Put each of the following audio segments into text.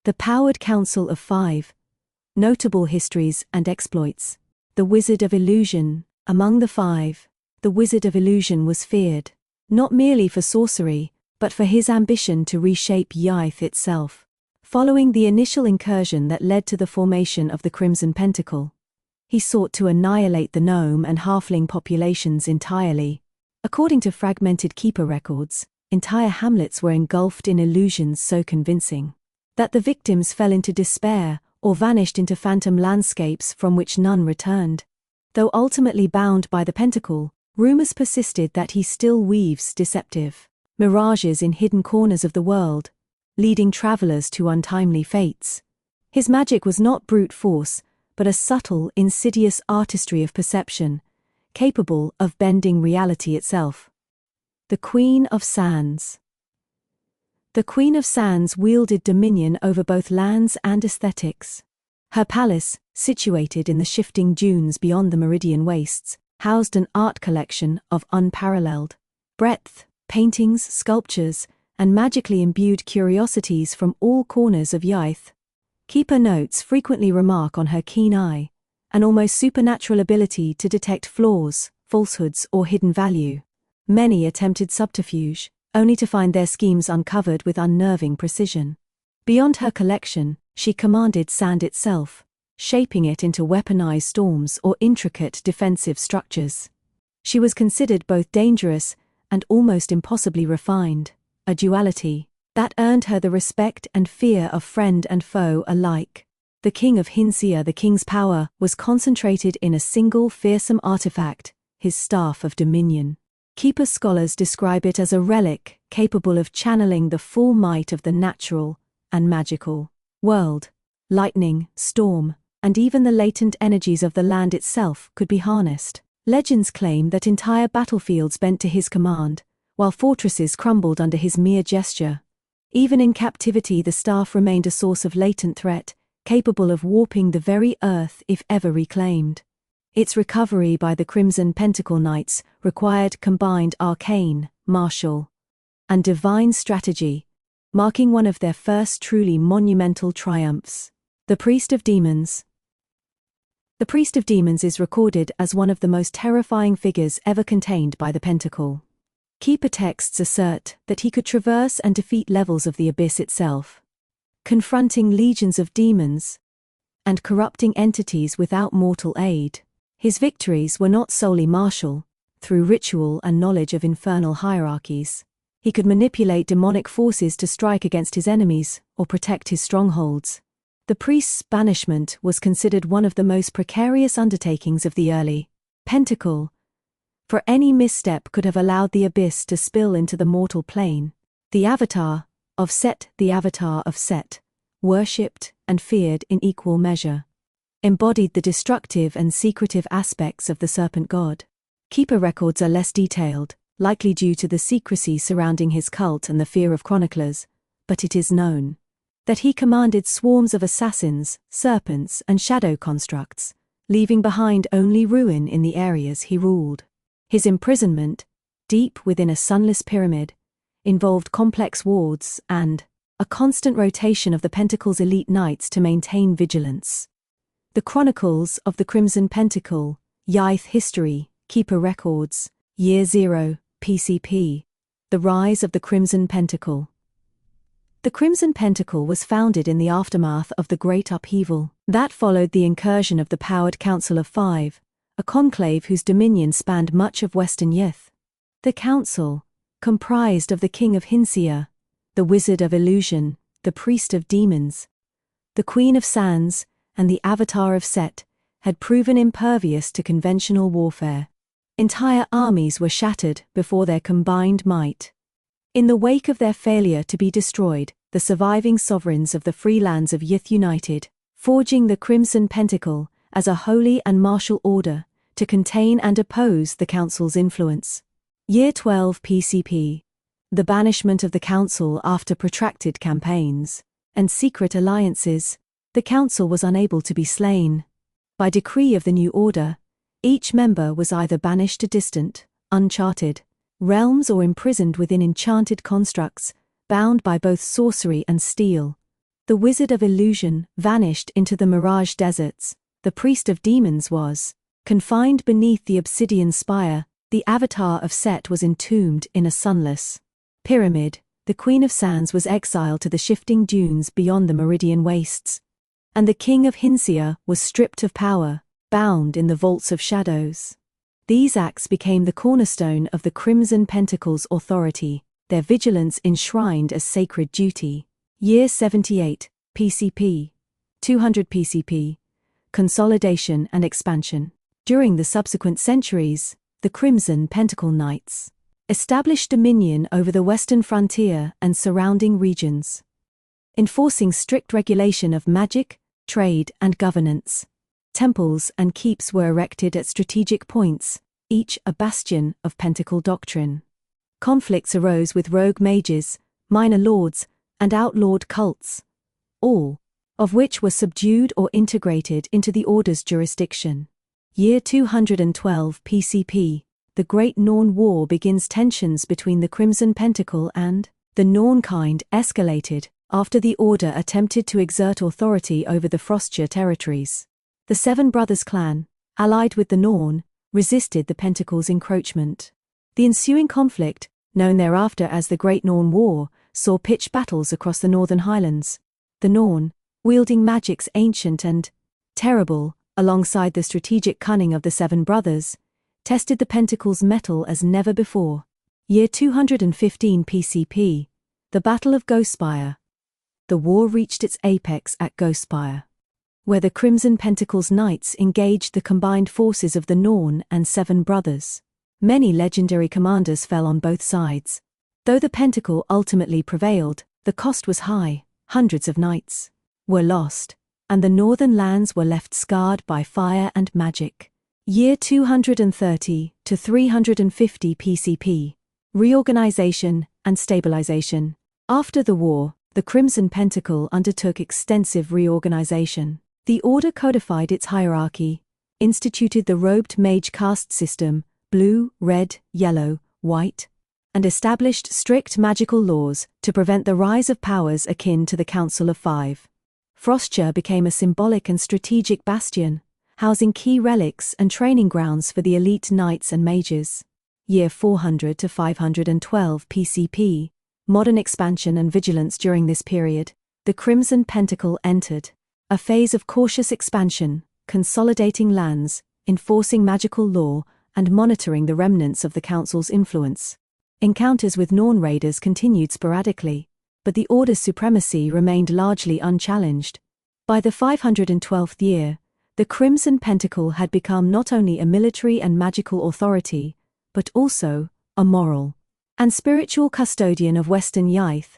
The Powered Council of Five. Notable histories and exploits. The Wizard of Illusion. Among the five, the Wizard of Illusion was feared, not merely for sorcery, but for his ambition to reshape Yyth itself. Following the initial incursion that led to the formation of the Crimson Pentacle, he sought to annihilate the gnome and halfling populations entirely. According to fragmented keeper records, entire hamlets were engulfed in illusions so convincing that the victims fell into despair or vanished into phantom landscapes from which none returned. Though ultimately bound by the pentacle, rumors persisted that he still weaves deceptive mirages in hidden corners of the world, leading travelers to untimely fates. His magic was not brute force, but a subtle, insidious artistry of perception, capable of bending reality itself. The Queen of Sands. The Queen of Sands wielded dominion over both lands and aesthetics. Her palace, situated in the shifting dunes beyond the Meridian Wastes, housed an art collection of unparalleled breadth, paintings, sculptures, and magically imbued curiosities from all corners of Yyth. Keeper notes frequently remark on her keen eye, an almost supernatural ability to detect flaws, falsehoods, or hidden value. Many attempted subterfuge, only to find their schemes uncovered with unnerving precision. Beyond her collection, she commanded sand itself, shaping it into weaponized storms or intricate defensive structures. She was considered both dangerous and almost impossibly refined, a duality that earned her the respect and fear of friend and foe alike. The King of Hinsia, the king's power, was concentrated in a single fearsome artifact, his Staff of Dominion. Keeper scholars describe it as a relic capable of channeling the full might of the natural and magical world. Lightning, storm, and even the latent energies of the land itself could be harnessed. Legends claim that entire battlefields bent to his command, while fortresses crumbled under his mere gesture. Even in captivity, the staff remained a source of latent threat, capable of warping the very earth if ever reclaimed. Its recovery by the Crimson Pentacle Knights required combined arcane, martial, and divine strategy, marking one of their first truly monumental triumphs. The Priest of Demons. The Priest of Demons is recorded as one of the most terrifying figures ever contained by the Pentacle. Keeper texts assert that he could traverse and defeat levels of the abyss itself, confronting legions of demons and corrupting entities without mortal aid. His victories were not solely martial. Through ritual and knowledge of infernal hierarchies, he could manipulate demonic forces to strike against his enemies or protect his strongholds. The priest's banishment was considered one of the most precarious undertakings of the early Pentacle, for any misstep could have allowed the abyss to spill into the mortal plane. The Avatar of Set, the Avatar of Set, worshipped and feared in equal measure, embodied the destructive and secretive aspects of the serpent god. Keeper records are less detailed, likely due to the secrecy surrounding his cult and the fear of chroniclers, but it is known that he commanded swarms of assassins, serpents, and shadow constructs, leaving behind only ruin in the areas he ruled. His imprisonment, deep within a sunless pyramid, involved complex wards and a constant rotation of the Pentacle's elite knights to maintain vigilance. The Chronicles of the Crimson Pentacle, Yyth History, Keeper Records, Year 0, PCP. The Rise of the Crimson Pentacle. The Crimson Pentacle was founded in the aftermath of the Great Upheaval that followed the incursion of the Powered Council of Five, a conclave whose dominion spanned much of western Yyth. The council, comprised of the King of Hinsia, the Wizard of Illusion, the Priest of Demons, the Queen of Sands, and the Avatar of Set, had proven impervious to conventional warfare. Entire armies were shattered before their combined might. In the wake of their failure to be destroyed, the surviving sovereigns of the free lands of Yyth united, forging the Crimson Pentacle as a holy and martial order to contain and oppose the Council's influence. Year 12 PCP. The banishment of the Council after protracted campaigns and secret alliances, the Council was unable to be slain. By decree of the new order, each member was either banished to distant, uncharted realms or imprisoned within enchanted constructs, bound by both sorcery and steel. The Wizard of Illusion vanished into the mirage deserts. The Priest of Demons was confined beneath the obsidian spire. The avatar of Set was entombed in a sunless pyramid. The Queen of Sands was exiled to the shifting dunes beyond the meridian wastes. And the King of Hinsia was stripped of power, bound in the vaults of shadows. These acts became the cornerstone of the Crimson Pentacle's authority, their vigilance enshrined as sacred duty. Year 78, PCP. 200 PCP. Consolidation and expansion. During the subsequent centuries, the Crimson Pentacle Knights established dominion over the western frontier and surrounding regions, enforcing strict regulation of magic, trade, and governance. Temples and keeps were erected at strategic points, each a bastion of Pentacle doctrine. Conflicts arose with rogue mages, minor lords, and outlawed cults, all of which were subdued or integrated into the Order's jurisdiction. Year 212 PCP. The Great Norn War begins. Tensions between the Crimson Pentacle and the Norn kind escalated after the Order attempted to exert authority over the Frostshire territories. The Seven Brothers clan, allied with the Norn, resisted the Pentacle's encroachment. The ensuing conflict, known thereafter as the Great Norn War, saw pitched battles across the Northern Highlands. The Norn, wielding magics ancient and terrible, alongside the strategic cunning of the Seven Brothers, tested the Pentacle's mettle as never before. Year 215 PCP. The Battle of Ghostspire. The war reached its apex at Ghostspire, where the Crimson Pentacle's knights engaged the combined forces of the Norn and Seven Brothers. Many legendary commanders fell on both sides. Though the Pentacle ultimately prevailed, the cost was high. Hundreds of knights were lost, and the northern lands were left scarred by fire and magic. Year 230 to 350 PCP. Reorganization and stabilization. After the war, the Crimson Pentacle undertook extensive reorganization. The Order codified its hierarchy, instituted the robed mage caste system, blue, red, yellow, white, and established strict magical laws to prevent the rise of powers akin to the Council of Five. Frostshire became a symbolic and strategic bastion, housing key relics and training grounds for the elite knights and mages. Year 400 to 512 PCP. Modern expansion and vigilance. During this period, the Crimson Pentacle entered a phase of cautious expansion, consolidating lands, enforcing magical law, and monitoring the remnants of the Council's influence. Encounters with Norn raiders continued sporadically, but the Order's supremacy remained largely unchallenged. By the 512th year, the Crimson Pentacle had become not only a military and magical authority, but also a moral and spiritual custodian of Western Yyth,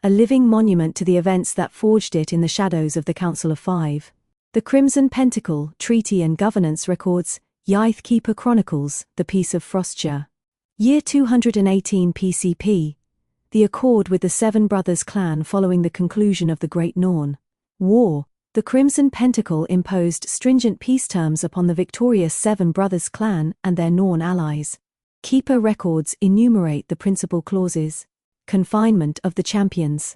a living monument to the events that forged it in the shadows of the Council of Five. The Crimson Pentacle Treaty and Governance Records. Yyth Keeper Chronicles, The Peace of Frostshire. Year 218 PCP. The accord with the Seven Brothers clan. Following the conclusion of the Great Norn War, the Crimson Pentacle imposed stringent peace terms upon the victorious Seven Brothers clan and their Norn allies. Keeper records enumerate the principal clauses. Confinement of the champions.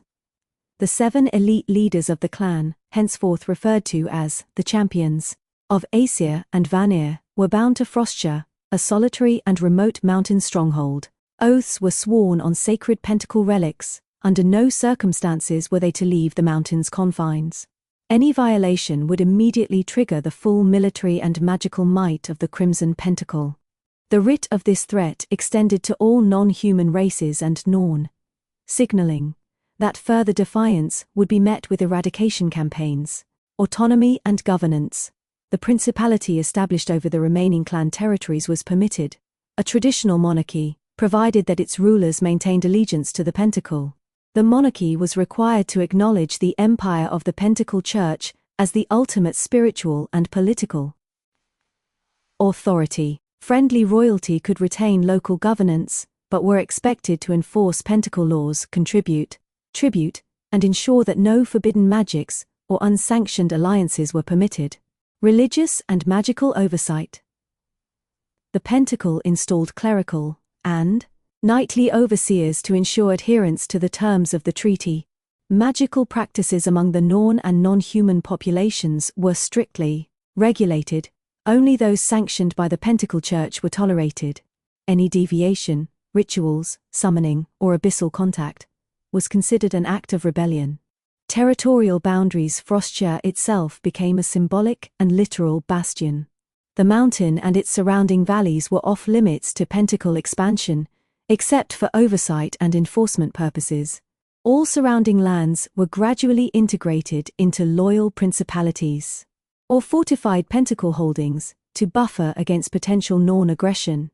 The seven elite leaders of the clan, henceforth referred to as the champions of Aesir and Vanir, were bound to Frostshire, a solitary and remote mountain stronghold. Oaths were sworn on sacred Pentacle relics. Under no circumstances were they to leave the mountain's confines. Any violation would immediately trigger the full military and magical might of the Crimson Pentacle. The writ of this threat extended to all non-human races and Norn, signaling that further defiance would be met with eradication campaigns. Autonomy and governance. The principality established over the remaining clan territories was permitted, a traditional monarchy, provided that its rulers maintained allegiance to the Pentacle. The monarchy was required to acknowledge the empire of the Pentacle Church as the ultimate spiritual and political authority. Friendly royalty could retain local governance, but were expected to enforce Pentacle laws, contribute tribute, and ensure that no forbidden magics or unsanctioned alliances were permitted. Religious and magical oversight. The Pentacle installed clerical and knightly overseers to ensure adherence to the terms of the treaty. Magical practices among the Norn and non-human populations were strictly regulated. Only those sanctioned by the Pentacle Church were tolerated. Any deviation, rituals, summoning, or abyssal contact was considered an act of rebellion. Territorial boundaries. Frostia itself became a symbolic and literal bastion. The mountain and its surrounding valleys were off-limits to Pentacle expansion, except for oversight and enforcement purposes. All surrounding lands were gradually integrated into loyal principalities or fortified Pentacle holdings to buffer against potential Norn aggression.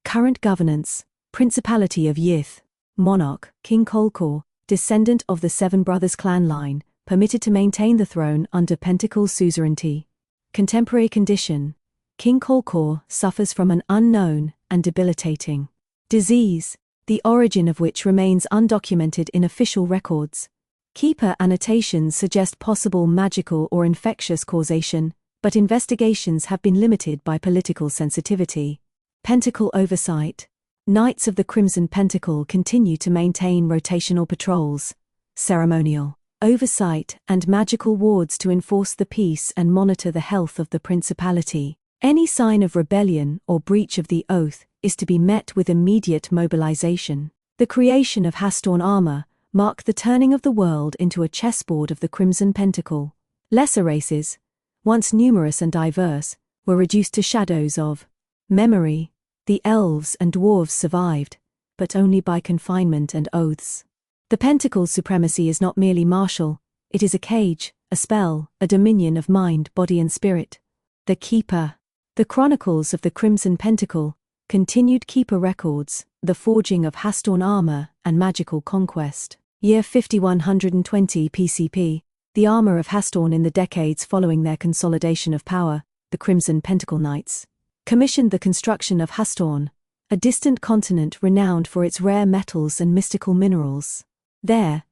Current governance: Principality of Yyth. Monarch, King Kolkor, descendant of the Seven Brothers clan line, permitted to maintain the throne under Pentacle suzerainty. Contemporary condition: King Kolkor suffers from an unknown and debilitating disease, the origin of which remains undocumented in official records. Keeper annotations suggest possible magical or infectious causation, but investigations have been limited by political sensitivity. Pentacle oversight: Knights of the Crimson Pentacle continue to maintain rotational patrols, ceremonial oversight, and magical wards to enforce the peace and monitor the health of the principality. Any sign of rebellion or breach of the oath is to be met with immediate mobilization. The creation of Hastorn armor marked the turning of the world into a chessboard of the Crimson Pentacle. Lesser races, once numerous and diverse, were reduced to shadows of memory. The elves and dwarves survived, but only by confinement and oaths. The Pentacle's supremacy is not merely martial, it is a cage, a spell, a dominion of mind, body and spirit. The Keeper. The Chronicles of the Crimson Pentacle continued Keeper records, the forging of Hastorn armor and magical conquest. Year 5120 PCP, the armor of Hastorn. In the decades following their consolidation of power, the Crimson Pentacle Knights commissioned the construction of Hastorn, a distant continent renowned for its rare metals and mystical minerals. There,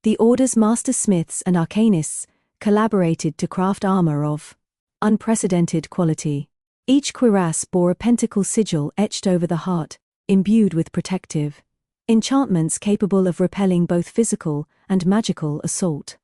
the Order's master smiths and arcanists collaborated to craft armor of unprecedented quality. Each cuirass bore a pentacle sigil etched over the heart, imbued with protective enchantments capable of repelling both physical and magical assault.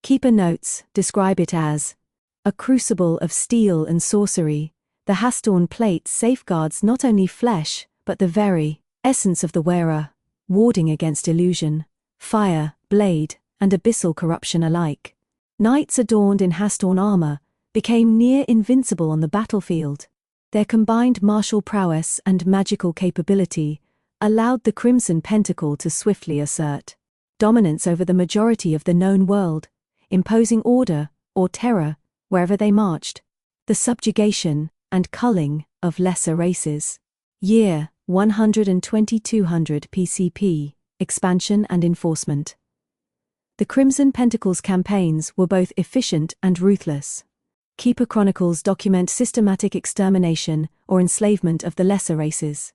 Keeper notes describe it as a crucible of steel and sorcery. The Hastorn plate safeguards not only flesh, but the very essence of the wearer, warding against illusion, fire, blade, and abyssal corruption alike. Knights adorned in Hastorn armor became near invincible on the battlefield. Their combined martial prowess and magical capability allowed the Crimson Pentacle to swiftly assert dominance over the majority of the known world, imposing order or terror wherever they marched. The subjugation and culling of lesser races. Year 120-200 PCP, expansion and enforcement. The Crimson Pentacle's campaigns were both efficient and ruthless. Keeper chronicles document systematic extermination or enslavement of the lesser races.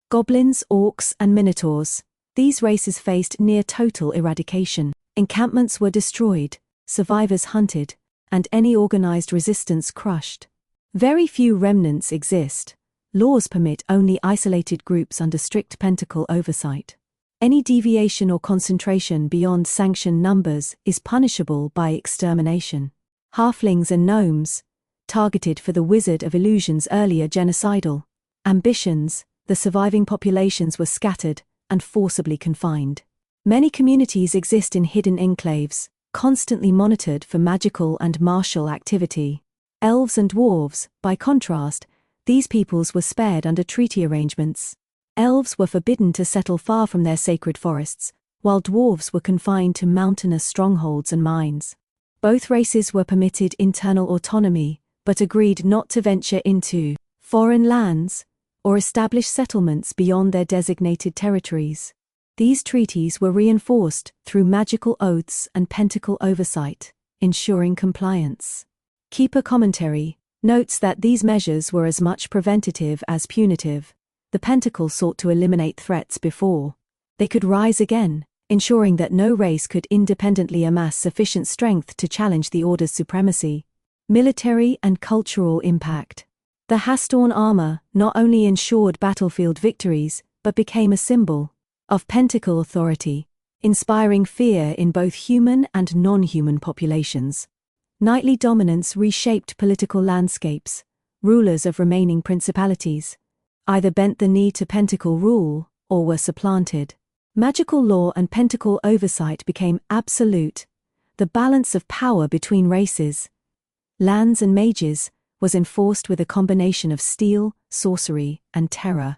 Goblins, orcs, and minotaurs. These races faced near total eradication. Encampments were destroyed, survivors hunted, and any organized resistance crushed. Very few remnants exist. Laws permit only isolated groups under strict Pentacle oversight. Any deviation or concentration beyond sanctioned numbers is punishable by extermination. Halflings and gnomes, targeted for the Wizard of Illusion's earlier genocidal ambitions, the surviving populations were scattered and forcibly confined. Many communities exist in hidden enclaves, constantly monitored for magical and martial activity. Elves and dwarves, by contrast, these peoples were spared under treaty arrangements. Elves were forbidden to settle far from their sacred forests, while dwarves were confined to mountainous strongholds and mines. Both races were permitted internal autonomy, but agreed not to venture into foreign lands or establish settlements beyond their designated territories. These treaties were reinforced through magical oaths and Pentacle oversight, ensuring compliance. Keeper commentary notes that these measures were as much preventative as punitive. The Pentacle sought to eliminate threats before they could rise again, ensuring that no race could independently amass sufficient strength to challenge the Order's supremacy. Military and cultural impact. The Hastorn armor not only ensured battlefield victories, but became a symbol of Pentacle authority. inspiring fear in both human and non-human populations. Knightly dominance reshaped political landscapes. Rulers of remaining principalities either bent the knee to pentacle rule or were supplanted. Magical law and pentacle oversight became absolute. The balance of power between races, lands and mages, was enforced with a combination of steel, sorcery, and terror.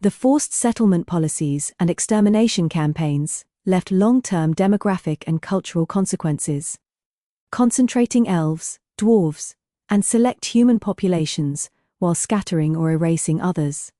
The forced settlement policies and extermination campaigns left long-term demographic and cultural consequences, concentrating elves, dwarves, and select human populations while scattering or erasing others.